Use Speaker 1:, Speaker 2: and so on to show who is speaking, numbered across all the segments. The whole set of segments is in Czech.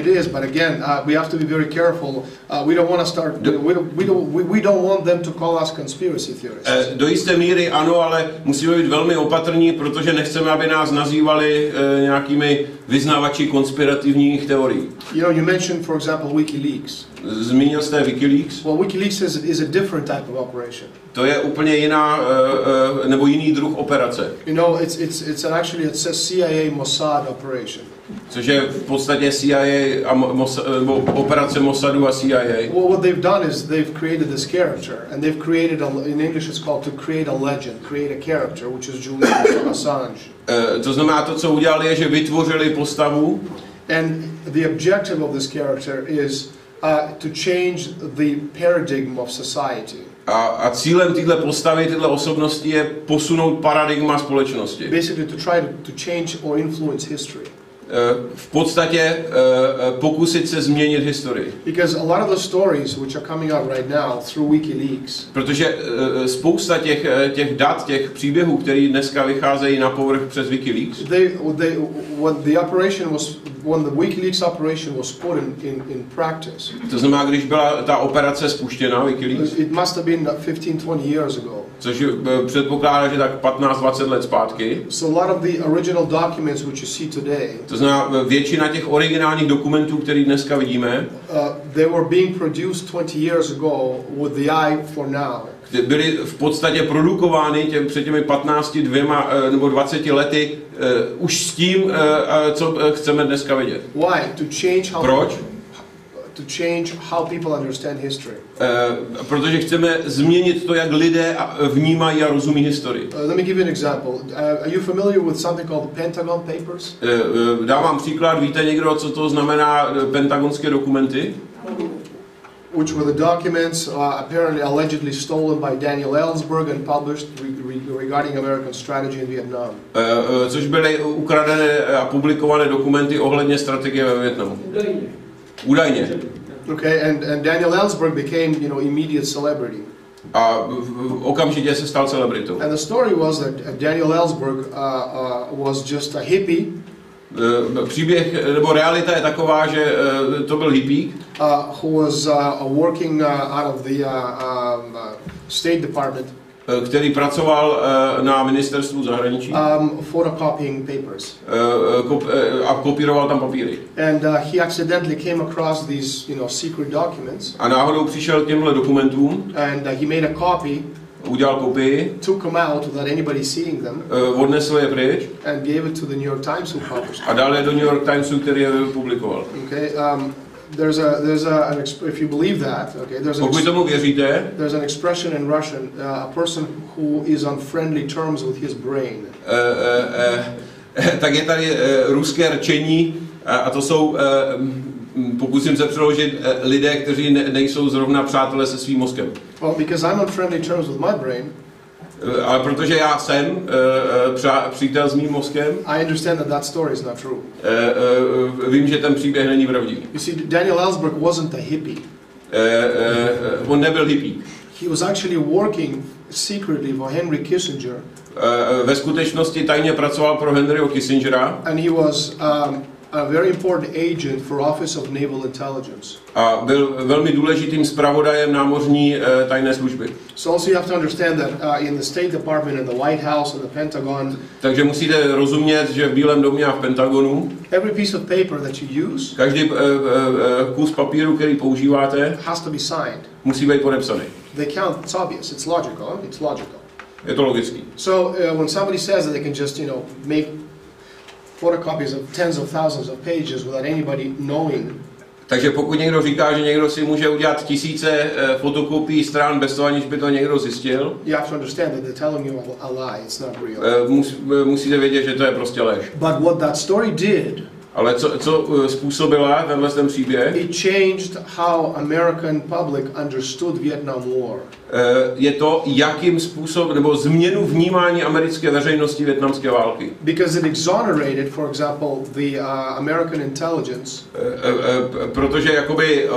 Speaker 1: it is, but again, we have to be very careful. We don't want to start. We don't want them to call us conspiracy theorists.
Speaker 2: Do jisté míry ano, ale musíme být velmi opatrní, protože nechceme, aby nás nazývali nějakými vyznavači konspirativních teorií.
Speaker 1: You know, you mentioned, for example, WikiLeaks.
Speaker 2: Zmínil jste WikiLeaks?
Speaker 1: Well, WikiLeaks is a different type of operation.
Speaker 2: To je úplně jiná nebo jiný druh operace.
Speaker 1: You know, it's actually a CIA Mossad operation.
Speaker 2: Což je v podstatě CIA a operace Mossadu a CIA.
Speaker 1: Well, what they've done is they've created this character, and they've created in English it's called to create a legend, create a character, which is Julian Assange.
Speaker 2: To znamená, to, co udělali, je, že vytvořili postavu.
Speaker 1: And the objective of this character is to change the paradigm of society.
Speaker 2: A cílem této postavy, této osobnosti je posunout paradigma společnosti.
Speaker 1: Basically to try to change or influence history.
Speaker 2: V podstatě pokusit se změnit historii.
Speaker 1: Because a lot of the stories which are coming out right now through WikiLeaks.
Speaker 2: Protože spousta těch dat, těch příběhů, které dneska vycházejí na povrch přes WikiLeaks. When the WikiLeaks operation was put in practice. To znamená, když byla ta operace spuštěna WikiLeaks. It must have been 15-20 years ago. Což předpokládá, že tak 15-20 let zpátky. So a lot of the original documents which you see today. To znamená, většina těch originálních dokumentů, které dneska vidíme,
Speaker 1: they were being produced 20 years ago with the eye for now.
Speaker 2: Byly v podstatě produkovány před těmi 15, 2 nebo 20 lety už s tím, co chceme dneska vidět.
Speaker 1: Why? To change how
Speaker 2: Proč?
Speaker 1: To change how people understand history.
Speaker 2: Protože chceme změnit to, jak lidé vnímají a rozumí historii.
Speaker 1: Let me give you an example. Are you familiar with something called the Pentagon Papers?
Speaker 2: Dávám příklad. Víte někdo, co to znamená pentagonské dokumenty?
Speaker 1: Which were the documents apparently allegedly stolen by Daniel Ellsberg and published regarding American strategy in Vietnam.
Speaker 2: Což byly ukradené a publikované dokumenty ohledně strategie ve Vietnamu. Údajně.
Speaker 1: Okay, and Daniel Ellsberg became, you know, immediate celebrity.
Speaker 2: A okamžitě se stal celebritou.
Speaker 1: And the story was that Daniel Ellsberg was just a hippie.
Speaker 2: Příběh nebo realita je taková, že to byl hippík,
Speaker 1: who was working out of the State Department,
Speaker 2: který pracoval na ministerstvu zahraničí,
Speaker 1: photocopying papers,
Speaker 2: a kopíroval tam papíry.
Speaker 1: And he accidentally came across these, you know, secret documents.
Speaker 2: A náhodou přišel k těmhle dokumentům.
Speaker 1: And he made a copy.
Speaker 2: Udělal kopii.
Speaker 1: Took them out without anybody seeing them.
Speaker 2: Odnesl je pryč.
Speaker 1: And gave it to the New York Times who published.
Speaker 2: A dal je do New York Timesu, který je publikoval.
Speaker 1: Okay. If you believe that, okay,
Speaker 2: pokud tomu věříte,
Speaker 1: there's an expression in Russian, a person who is on friendly terms with his brain.
Speaker 2: Tak je tady ruské rčení, a to jsou, pokusím se přeložit, lidé, kteří nejsou zrovna přátelé se svým mozkem.
Speaker 1: Well, because I'm on friendly terms with my brain.
Speaker 2: Ale protože já jsem přítel s mým mozkem,
Speaker 1: I understand that story is not true.
Speaker 2: Vím, že ten příběh není pravdivý.
Speaker 1: You see, Daniel Ellsberg wasn't a hippie.
Speaker 2: On nebyl hippie.
Speaker 1: He was actually working secretly for Henry Kissinger.
Speaker 2: Ve skutečnosti tajně pracoval pro Henryho Kissingera.
Speaker 1: And he was a very important agent for Office of Naval Intelligence.
Speaker 2: A byl velmi důležitým zpravodajem námořní tajné služby.
Speaker 1: So also you have to understand that in the State Department, in the White House, and the Pentagon.
Speaker 2: Takže musíte rozumět, že v Bílém domě a v Pentagonu
Speaker 1: every piece of paper that you use,
Speaker 2: každý kus papíru, který používáte,
Speaker 1: has to be signed.
Speaker 2: Musí být podepsaný.
Speaker 1: They count. It's obvious. It's logical. It's logical.
Speaker 2: Je to logický.
Speaker 1: So when somebody says that they can just, you know, make photocopies of tens of thousands of pages without anybody knowing.
Speaker 2: Takže pokud někdo říká, že někdo si může udělat tisíce fotokopií stran bez toho, aniž by to někdo zjistil,
Speaker 1: you have to understand that they're telling you a lie. It's not real.
Speaker 2: Musíte vědět, že to je prostě lež.
Speaker 1: But what that story did,
Speaker 2: ale co způsobila ten příběh?
Speaker 1: It changed how American public understood Vietnam War.
Speaker 2: Je to, jakým způsobem, nebo změnu vnímání americké veřejnosti vietnamské války.
Speaker 1: Because it exonerated, for example, the American intelligence.
Speaker 2: Protože jakoby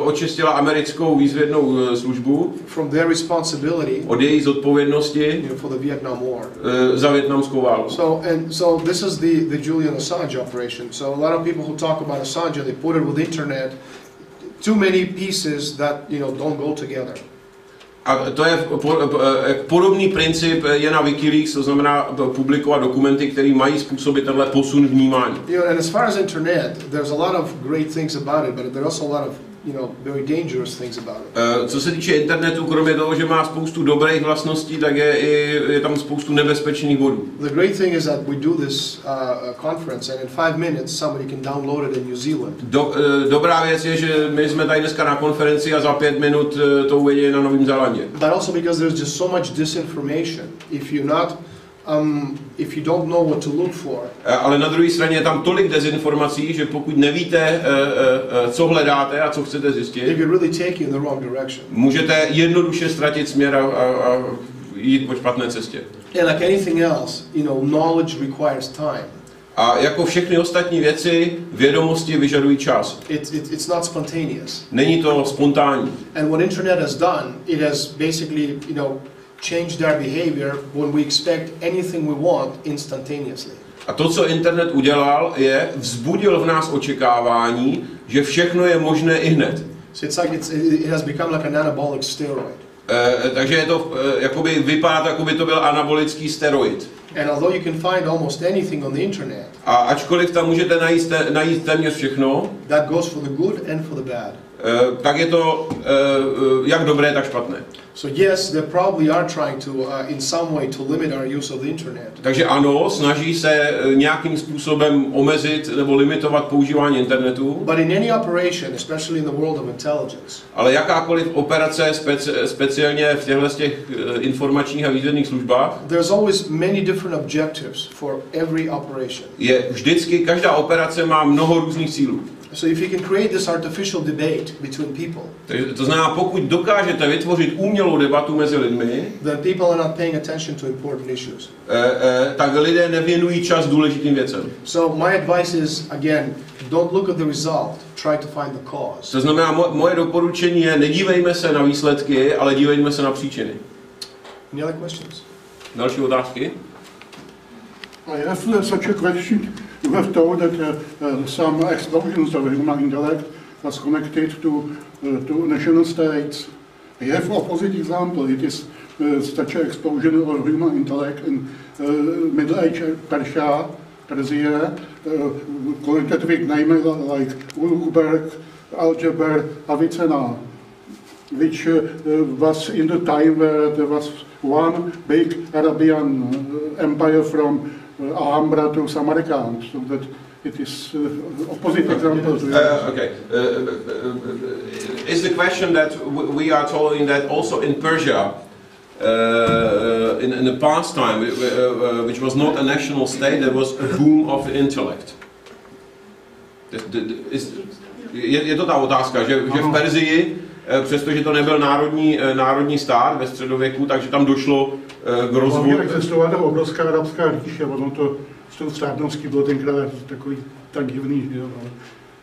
Speaker 2: očistila americkou výzvědnou službu
Speaker 1: from their responsibility
Speaker 2: od její zodpovědnosti
Speaker 1: for the Vietnam War.
Speaker 2: Za vietnamskou válku.
Speaker 1: So this is the Julian Assange operation. So a lot of people who talk about Assange, they put it with internet, too many pieces that don't go together.
Speaker 2: A to je podobný princip je na WikiLeaks, to znamená publikovat dokumenty, které mají způsobit tenhle posun vnímání.
Speaker 1: And as far as internet, there's a lot of great things about it, but there's also a lot of very dangerous things about it.
Speaker 2: Co se týče internetu, kromě toho, že má spoustu dobrých vlastností, tak je tam spoustu nebezpečných bodů.
Speaker 1: The great thing is that we do this conference and in 5 minutes somebody can download it in New Zealand.
Speaker 2: Dobrá věc je, že my jsme tady dneska na konferenci a za 5 minut to uvidí na Novém Zélandě.
Speaker 1: But also because there's just so much disinformation. If you don't know what to look for.
Speaker 2: Ale na druhé straně je tam tolik dezinformací, že pokud nevíte, co hledáte a co chcete zjistit,
Speaker 1: it can really take you in the wrong direction.
Speaker 2: Můžete jednoduše ztratit směr a jít po špatné cestě.
Speaker 1: And like anything else, knowledge requires time.
Speaker 2: A jako všechny ostatní věci, vědomosti vyžadují čas.
Speaker 1: It's not spontaneous.
Speaker 2: Není to spontánní.
Speaker 1: And what internet has done, it has basically, changed our behavior when we expect anything we want instantaneously.
Speaker 2: A to, co internet udělal, je vzbudil v nás očekávání, že všechno je možné ihned.
Speaker 1: So it's like it has become like an anabolic steroid.
Speaker 2: Takže je to vypadá to, jako by to byl anabolický steroid.
Speaker 1: And although you can find almost anything on the internet,
Speaker 2: a ačkoliv tam můžete najít téměř všechno,
Speaker 1: that goes for the good and for the bad.
Speaker 2: Tak je to jak dobré, tak špatné.
Speaker 1: So yes, they probably are trying to in some way to limit our use of the internet.
Speaker 2: Takže ano, snaží se nějakým způsobem omezit nebo limitovat používání internetu.
Speaker 1: But in any operation, especially in the world of intelligence,
Speaker 2: ale jakákoliv operace, speciálně v těch informačních a výzvědných službách,
Speaker 1: there's always many different objectives for every operation.
Speaker 2: Je vždycky, každá operace má mnoho různých cílů.
Speaker 1: So if you can create this artificial debate between people,
Speaker 2: to znamená, pokud dokážete vytvořit umělou debatu mezi lidmi,
Speaker 1: then people are not paying attention to important issues.
Speaker 2: Tak lidé nevěnují čas důležitým věcem.
Speaker 1: So my advice is, again, don't look at the result, try to find the cause.
Speaker 2: To znamená, moje doporučení je, nedívejme se na výsledky, ale dívejme se na příčiny.
Speaker 1: Any other questions?
Speaker 2: Další otázky?
Speaker 3: I have such a question. You have told that some explosions of human intellect was connected to national states. I have opposite example. It is such an explosion of human intellect in Middle Age Persia, connected with names like Ulugberg, Algebra, Avicenna, which was in the time where there was one big Arabian empire from Alhambra to Samarkand, so that it is opposite example.
Speaker 2: Okay. Is the question that we are told that also in Persia, in the past time, which was not a national state, there was a boom of the intellect? Je to ta otázka, že v Perzii, přestože to nebyl národní stát ve středověku, takže tam došlo k rozvoji.
Speaker 3: Existovala obrovská arabská říše, ono to z toho státnosti bylo tenkrát takový tak divný, že jo,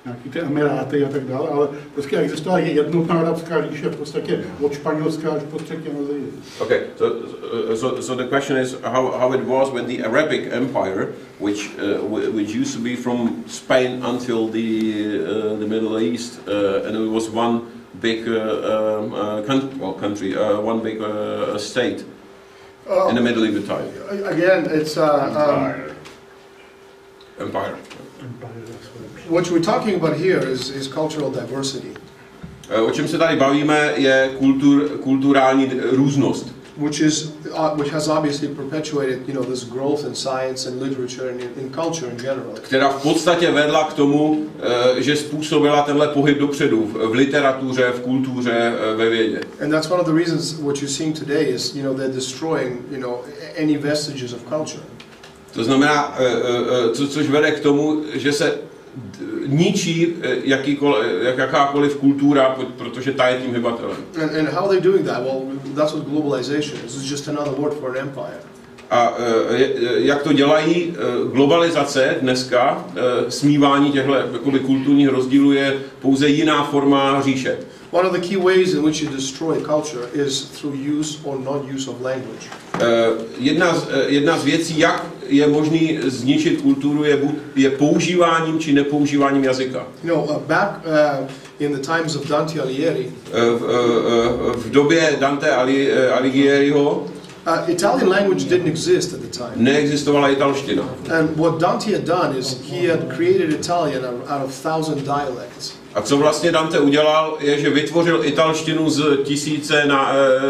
Speaker 3: nějaký ty Emiráty a tak dále, ale prostě existovala jednotná arabská říše, v podstatě od Španělska až po Střední Asii.
Speaker 2: Okay, so the question is how it was with the Arabic Empire, which used to be from Spain until the Middle East, and it was one big country, one big state in the Medieval time.
Speaker 1: Again, it's
Speaker 2: Empire.
Speaker 1: What we're talking about here is cultural diversity.
Speaker 2: O čem se tady bavíme, je kulturální různost.
Speaker 1: Which has obviously perpetuated, this growth in science and literature and in culture in general.
Speaker 2: Která v podstatě vedla k tomu, že způsobila tenhle pohyb dopředu v literatuře, v kultuře, ve vědě.
Speaker 1: And that's one of the reasons what you're seeing today is, they're destroying, any vestiges of culture.
Speaker 2: To znamená, což vede k tomu, že se ničí jakákoliv kultura, protože ta je tím hybatelem.
Speaker 1: And how they're doing that? Well, that's what globalization is. It's just another word for an empire.
Speaker 2: A jak to dělají globalizace dneska, smívání těchto kulturních rozdílů je pouze jiná forma říše.
Speaker 1: One of the key ways in which you destroy culture is through use or non-use of language.
Speaker 2: Jedna z věcí, jak je možný zničit kulturu, je používáním či nepoužíváním jazyka.
Speaker 1: Back in the times of Dante Alighieri,
Speaker 2: v době Dante Alighieriho
Speaker 1: Italian language didn't exist at the time.
Speaker 2: Neexistovala italština.
Speaker 1: And what Dante had done is he had created Italian out of 1,000 dialects.
Speaker 2: A co vlastně Dante udělal, je, že vytvořil italštinu z tisíce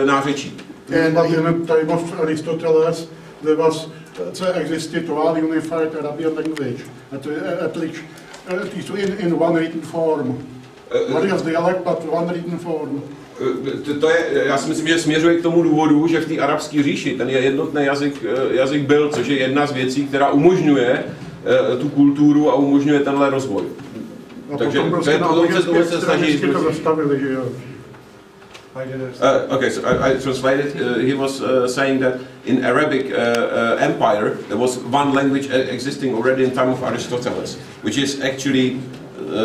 Speaker 2: nářečí.
Speaker 3: And time of Aristoteles there was existed one unified Arabian language, at least in one written form. Various dialect, but one written form.
Speaker 2: Já si myslím, že směřuje k tomu důvodu, že v té arabské říši ten jednotný jazyk byl, což je jedna z věcí, která umožňuje tu kulturu a umožňuje tenhle rozvoj. Takže to se snaží. Okay, so I translated. He was saying that in Arabic Empire there was one language existing already in time of Aristoteles, which is actually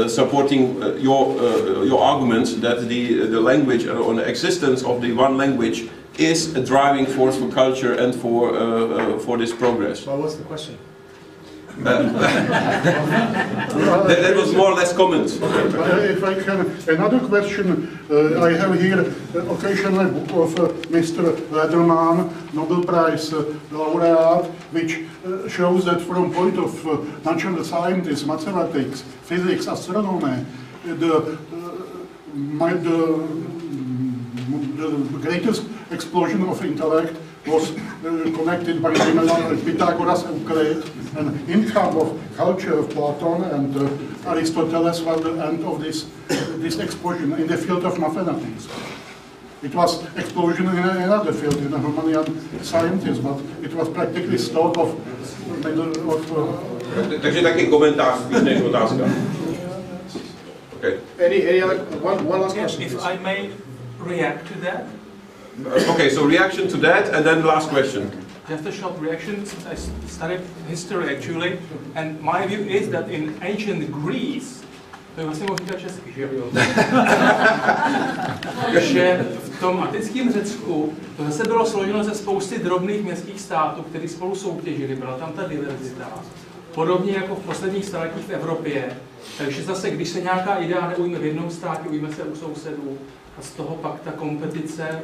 Speaker 2: supporting your argument that the language or the existence of the one language is a driving force for culture and for this progress.
Speaker 1: Well, what's the question?
Speaker 2: That was more or less comment.
Speaker 3: If I can, another question, I have here occasionally book of Mr. Ledna, Nobel Prize laureate, which shows that from point of natural scientists, mathematics, physics, astronomy, the greatest explosion of intellect was connected by Pythagoras and Euclid, and income of culture of Plato and Aristoteles was the end of this explosion in the field of mathematics. It was explosion in another field, in the Romanian sciences, but it was practically stop of
Speaker 2: Takže taky komentář, spíš než otázka. Okay.
Speaker 1: Any other one last question?
Speaker 4: If I may react to that.
Speaker 2: Okay, so reaction to that, and then last question.
Speaker 4: Just a short reaction. I studied history actually, and my view is that in ancient Greece, to je vlastně možná česky, že v tom antickém Řecku to zase bylo složeno ze spousty drobných městských států, které spolu soutěžily, byla tam ta diverzita. Podobně jako v posledních staletích v Evropě. Takže zase, když se nějaká idea neujme v jednom státě, ujme se u sousedů a z toho pak ta kompetice